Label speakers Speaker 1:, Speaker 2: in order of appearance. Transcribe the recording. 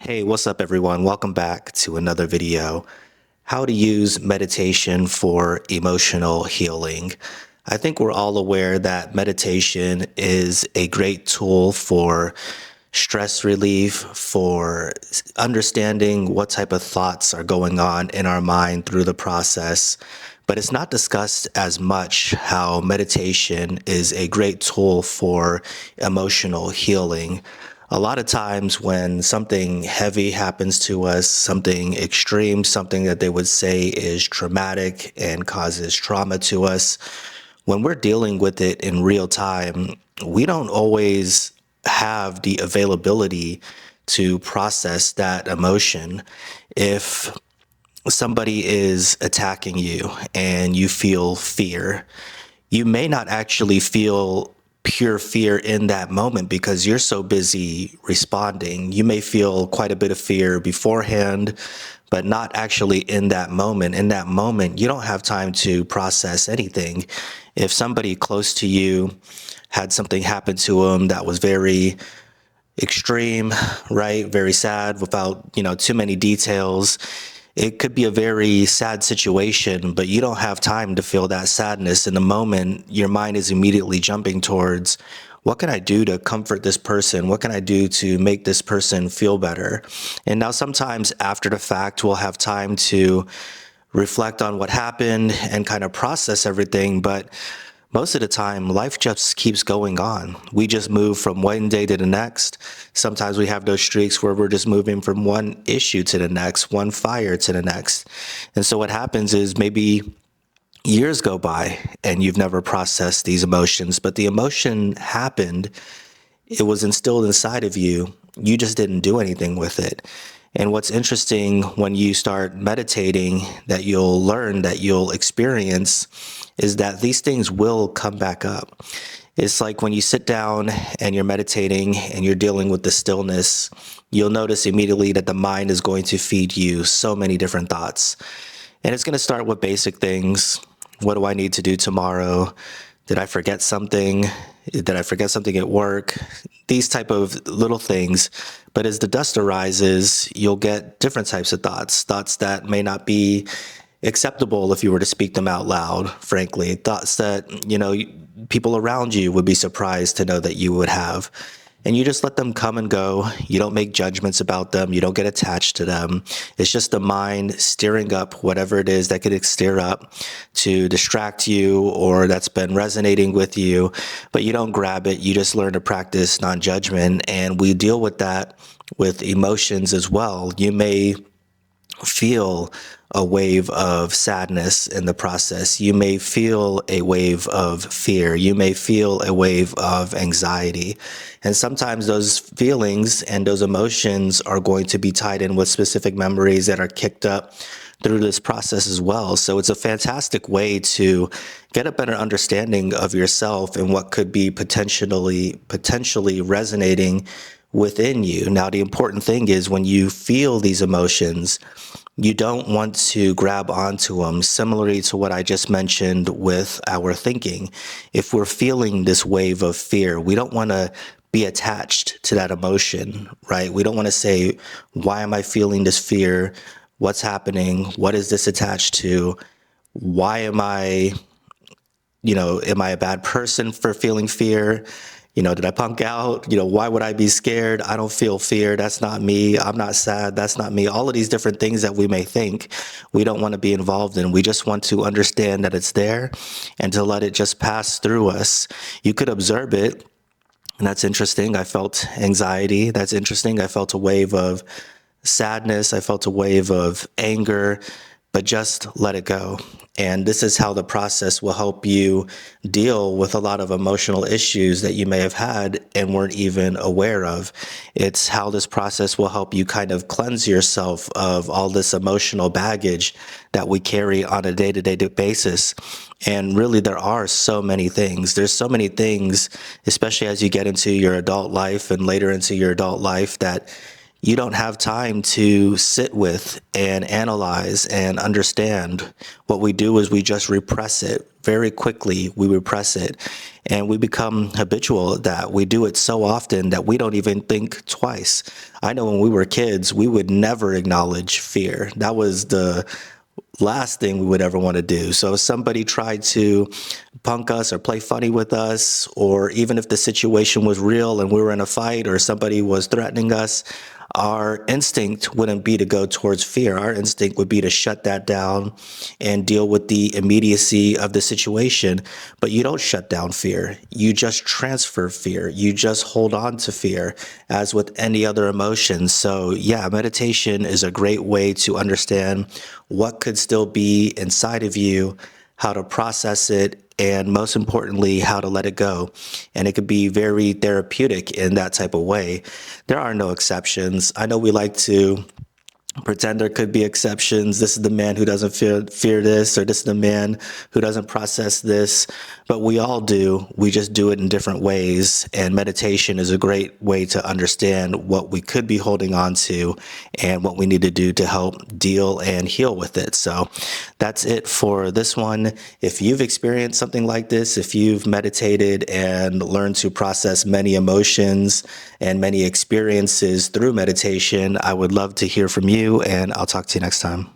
Speaker 1: Hey, what's up, everyone? Welcome back to another video. How to use meditation for emotional healing. I think we're all aware that meditation is a great tool for stress relief, for understanding what type of thoughts are going on in our mind through the process. But it's not discussed as much how meditation is a great tool for emotional healing. A lot of times when something heavy happens to us, something extreme, something that they would say is traumatic and causes trauma to us, when we're dealing with it in real time, we don't always have the availability to process that emotion. If somebody is attacking you and you feel fear, you may not actually feel pure fear in that moment because you're so busy responding. You may feel quite a bit of fear beforehand, but not actually in that moment. In that moment, you don't have time to process anything. If somebody close to you had something happen to them that was very extreme, right? Very sad without, too many details. It could be a very sad situation, but you don't have time to feel that sadness. In the moment, your mind is immediately jumping towards, what can I do to comfort this person? What can I do to make this person feel better? And now sometimes after the fact, we'll have time to reflect on what happened and kind of process everything. But most of the time, life just keeps going on. We just move from one day to the next. Sometimes we have those streaks where we're just moving from one issue to the next, one fire to the next. And so what happens is maybe years go by and you've never processed these emotions, but the emotion happened. It was instilled inside of you. You just didn't do anything with it. And what's interesting when you start meditating, that you'll learn, that you'll experience, is that these things will come back up. It's like when you sit down and you're meditating and you're dealing with the stillness, you'll notice immediately that the mind is going to feed you so many different thoughts. And it's going to start with basic things. What do I need to do tomorrow? Did I forget something? Did I forget something at work? These type of little things. But as the dust arises, you'll get different types of thoughts that may not be acceptable if you were to speak them out loud, frankly. Thoughts that, people around you would be surprised to know that you would have. And you just let them come and go. You don't make judgments about them. You don't get attached to them. It's just the mind stirring up whatever it is that could stir up to distract you or that's been resonating with you, but you don't grab it. You just learn to practice non-judgment. And we deal with that with emotions as well. You may feel a wave of sadness in the process. You may feel a wave of fear. You may feel a wave of anxiety. And sometimes those feelings and those emotions are going to be tied in with specific memories that are kicked up through this process as well. So it's a fantastic way to get a better understanding of yourself and what could be potentially resonating within you. Now, the important thing is when you feel these emotions, you don't want to grab onto them, similarly to what I just mentioned with our thinking. If we're feeling this wave of fear, we don't want to be attached to that emotion, right? We don't want to say, why am I feeling this fear? What's happening? What is this attached to? Why am I a bad person for feeling fear? Did I punk out? Why would I be scared? I don't feel fear. That's not me. I'm not sad. That's not me. All of these different things that we may think we don't want to be involved in. We just want to understand that it's there and to let it just pass through us. You could observe it. And that's interesting. I felt anxiety. That's interesting. I felt a wave of sadness. I felt a wave of anger, but just let it go. And this is how the process will help you deal with a lot of emotional issues that you may have had and weren't even aware of. It's how this process will help you kind of cleanse yourself of all this emotional baggage that we carry on a day-to-day basis. And really, there are so many things. There's so many things, especially as you get into your adult life and later into your adult life, that you don't have time to sit with and analyze and understand. What we do is we just repress it very quickly we repress it, and we become habitual at that. We do it so often that we don't even think twice. I know when we were kids, we would never acknowledge fear. That was the last thing we would ever want to do. So if somebody tried to punk us or play funny with us, or even if the situation was real and we were in a fight or somebody was threatening us, our instinct wouldn't be to go towards fear. Our instinct would be to shut that down and deal with the immediacy of the situation. But you don't shut down fear. You just transfer fear. You just hold on to fear as with any other emotion. So yeah, meditation is a great way to understand what could still be inside of you, how to process it, and most importantly, how to let it go. And it could be very therapeutic in that type of way. There are no exceptions. I know we like to pretend there could be exceptions. This is the man who doesn't fear this, or this is the man who doesn't process this. But we all do. We just do it in different ways. And meditation is a great way to understand what we could be holding on to and what we need to do to help deal and heal with it. So that's it for this one. If you've experienced something like this, if you've meditated and learned to process many emotions and many experiences through meditation, I would love to hear from you, and I'll talk to you next time.